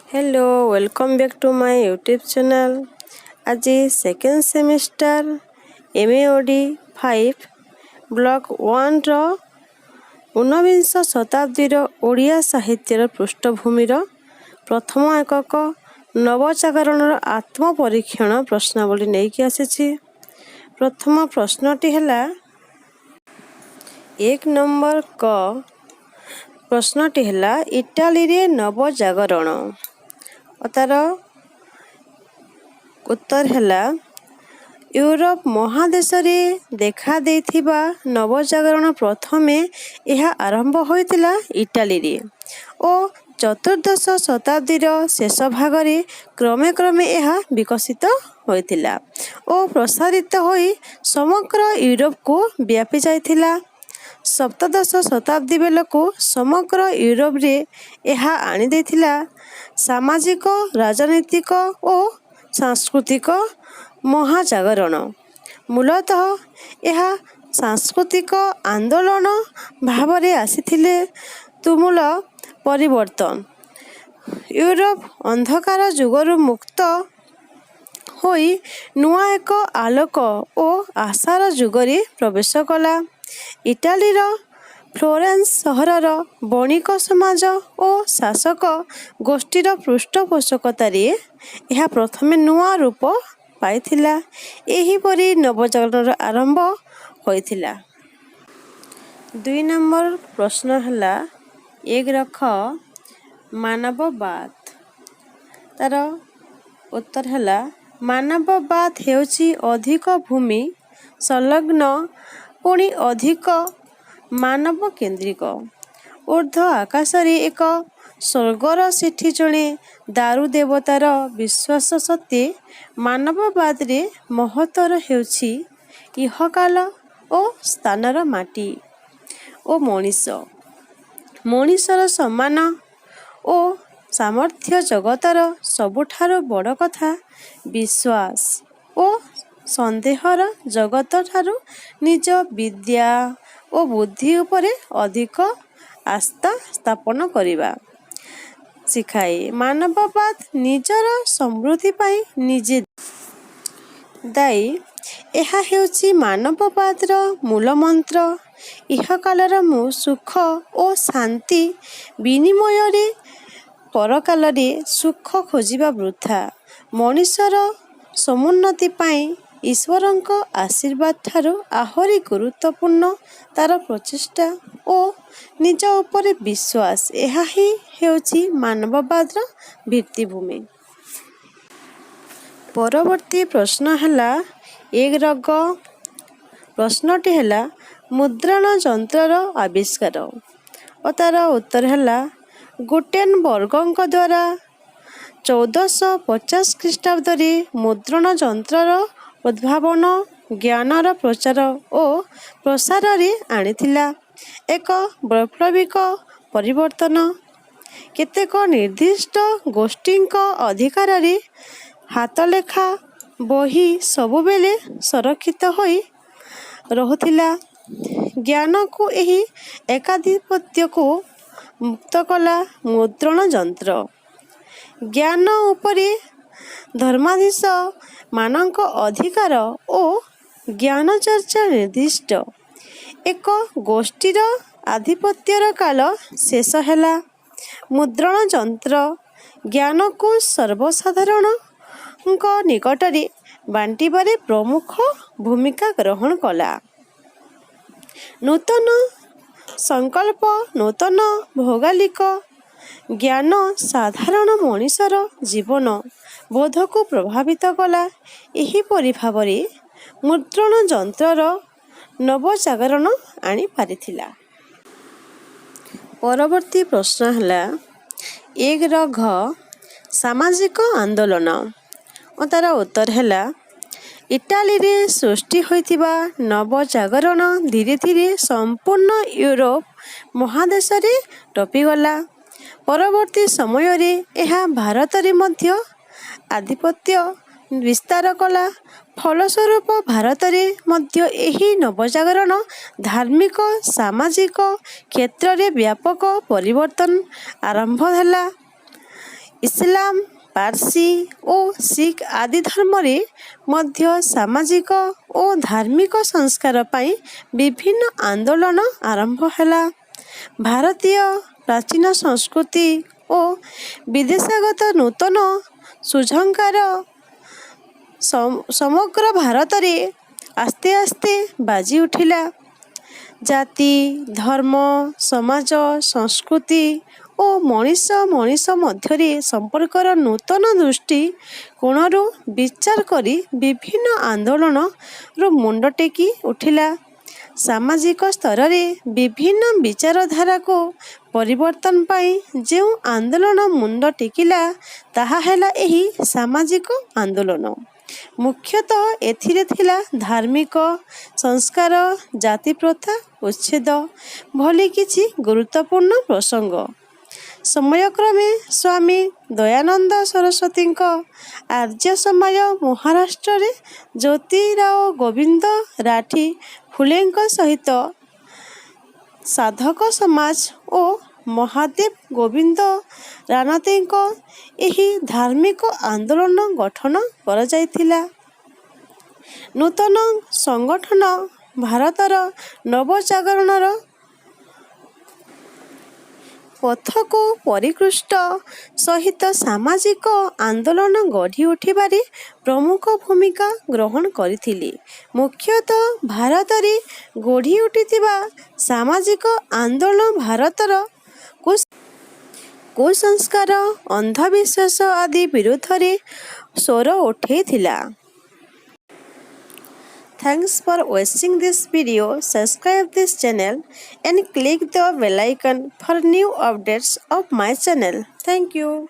Hello welcome back to my YouTube channel. आज second semester MAOD 5 block 1 रो ऊनविंश शताब्दीर ओडिया साहित्यर पृष्ठभूमिर प्रथम एकक नवजागरणर आत्मपरीक्षण प्रश्नावली नहीं कि आसी। प्रथम प्रश्नटी है 1 नंबर क प्रश्नटी है इटाली रे नवजागरण तार उत्तर है यूरोप महादेश रे देखा देथिबा नवजागरण प्रथमे यह आरंभ होइतिला इटाली रे ओ चतुर्दश शताब्दीर शेष भाग रे क्रमे क्रमे यह विकसित होइतिला ओ प्रसारित होई समग्र यूरोप को व्यापी जाइतिला। सप्तदश शताब्दी बेलକୁ समग्र यूरोप रे यह आनी देथिला सामाजिक राजनीतिक और सांस्कृतिक महाजागरण। मूलतः यह सांस्कृतिक आंदोलन भावरे आसीथिले तुमुल परिवर्तन। यूरोप अंधकार जुगरु मुक्त होई नुआ एक आलोक और आशार जुगरे प्रवेश कला। इटालीर फ्लोरेंस सहरर बणिक समाज और शासक गोष्ठीर पृष्ठपोषकतार यह प्रथमे नुआ रूप पाइथिला। एहीपरि नवजागरण आरंभ होइथिला। 2 नंबर प्रश्न है 1 रख मानववाद तार उत्तर है मानववाद हेउची अधिक भूमि संलग्न पुणी अधिक मानव केन्द्रिक ऊर्ध्व आकाश रे एक स्वर्गर सेठी जड़े दारु देवतार विश्वास सत्वे मानववाद रे महत्तर हेउची इहकाल और स्थानर माटी ओ मनीषर सम्मान और सामर्थ्य जगतर सबुठारो बड़ कथा विश्वास और संदेहर जगत ठारू निज विद्या और बुद्धि उपरे अधिक आस्था स्थापन करिबा शिखाए। मानववाद निजर समृद्धि पाई निजे दायी यह हेउची मानववादर मूल मंत्र। इह कालर सुख और शांति विनिमय रे परकाल रे सुख खोजिबा वृथा मनीषर समुन्नति पाई ईश्वरଙ୍କ आशीर्वाद ठारू आहुरी गुरुत्वपूर्ण तार प्रचेष्टा और निज उपरे विश्वास यह ही हेउची मानववादर भित्तिभूमि। परवर्ती प्रश्न है 1 रग प्रश्नटी है मुद्रण यंत्रर आविष्कार और तार उत्तर है गुटेनबर्गଙ୍କ द्वारा 1450 ख्रीष्टाब्द रे मुद्रण यंत्रर उद्भावन ज्ञानर प्रचार और प्रसार रे आनिथिला एक वैप्लविक परिवर्तन। केतेक निर्दिष्ट गोष्ठीଙ୍କ अधिकार रे हाथलेखा बही सबुबेले संरक्षित होई रहुथिला। ज्ञान को एही एकाधिपत्य को मुक्त कला मुद्रण यंत्र। ज्ञान उपरे धर्माधीश मानक अधिकार और ज्ञान चर्चा निर्दिष्ट एक गोष्ठीर आधिपत्यर काल शेष हैला। मुद्रण यंत्र ज्ञान को सर्वसाधारण निकटरे बांटिबारे प्रमुख भूमिका ग्रहण कला। नूतन संकल्प नूतन भौगोलिक ज्ञान साधारण मनीषर जीवन बोध को प्रभावित कला। एहीपरि भावरे मुद्रण यंत्रर नवजागरण आनी पारिथिला। परवर्ती प्रश्न है 1 रग सामाजिक आंदोलन और तार उत्तर है इटाली रे सृष्टि होइतिबा नवजागरण धीरे धीरे संपूर्ण यूरोप महादेश रे टपिगला। परवर्ती समय रे यह भारत रे मध्य आधिपत्य विस्तार कला। फलस्वरूप भारत रे मध्य एही नवजागरण धार्मिक सामाजिक क्षेत्र रे व्यापक परिवर्तन आरंभ होला। ଇସଲାମ, ପାର୍ସି ଓ ଶିଖ ଆଦି ଧର୍ମରେ ମଧ୍ୟ ସାମାଜିକ ଓ ଧାର୍ମିକ ସଂସ୍କାର ପାଇଁ ବିଭିନ୍ନ ଆନ୍ଦୋଳନ ଆରମ୍ଭ ହେଲା। ଭାରତୀୟ ପ୍ରାଚୀନ ସଂସ୍କୃତି ଓ ବିଦେଶାଗତ ନୂତନ ସୁଝଙ୍କାର ସମଗ୍ର ଭାରତରେ ଆସ୍ତେ ଆସ୍ତେ ବାଜି ଉଠିଲା। ଜାତି, ଧର୍ମ, ସମାଜ, ସଂସ୍କୃତି ଓ ମଣିଷ ମଣିଷ ମଧ୍ୟରେ ସମ୍ପର୍କର ନୂତନ ଦୃଷ୍ଟି କୋଣରୁ ବିଚାର କରି ବିଭିନ୍ନ ଆନ୍ଦୋଳନର ମୁଣ୍ଡ ଟେକି ଉଠିଲା। ସାମାଜିକ ସ୍ତରରେ ବିଭିନ୍ନ ବିଚାରଧାରାକୁ ପରିବର୍ତ୍ତନ ପାଇଁ ଯେଉଁ ଆନ୍ଦୋଳନ ମୁଣ୍ଡ ଟେକିଲା ତାହା ହେଲା ଏହି ସାମାଜିକ ଆନ୍ଦୋଳନ। ମୁଖ୍ୟତଃ ଏଥିରେ ଥିଲା ଧାର୍ମିକ ସଂସ୍କାର, ଜାତିପ୍ରଥା ଉଚ୍ଛେଦ ଭଳି କିଛି ଗୁରୁତ୍ୱପୂର୍ଣ୍ଣ ପ୍ରସଙ୍ଗ। ସମୟକ୍ରମେ ସ୍ୱାମୀ ଦୟାନନ୍ଦ ସରସ୍ୱତୀଙ୍କ ଆର୍ଯ୍ୟ ସମାଜ, ମହାରାଷ୍ଟ୍ରରେ ଜ୍ୟୋତିରାଓ ଗୋବିନ୍ଦ ରାଠି ଫୁଲେଙ୍କ ସହିତ ସାଧକ ସମାଜ ଓ ମହାଦେବ ଗୋବିନ୍ଦ ରାନଦେଙ୍କ ଏହି ଧାର୍ମିକ ଆନ୍ଦୋଳନ ଗଠନ କରାଯାଇଥିଲା। ନୂତନ ସଂଗଠନ ଭାରତର ନବଜାଗରଣର ପଥକୁ ପରିକୃଷ୍ଟ ସହିତ ସାମାଜିକ ଆନ୍ଦୋଳନ ଗଢ଼ି ଉଠିବାରେ ପ୍ରମୁଖ ଭୂମିକା ଗ୍ରହଣ କରିଥିଲେ। ମୁଖ୍ୟତଃ ଭାରତରେ ଗଢ଼ି ଉଠିଥିବା ସାମାଜିକ ଆନ୍ଦୋଳନ ଭାରତର କୁସଂସ୍କାର, ଅନ୍ଧବିଶ୍ୱାସ ଆଦି ବିରୁଦ୍ଧରେ ସ୍ୱର ଉଠାଇଥିଲା। Thanks for watching this video. Subscribe this channel and click the bell icon for new updates of my channel. Thank you.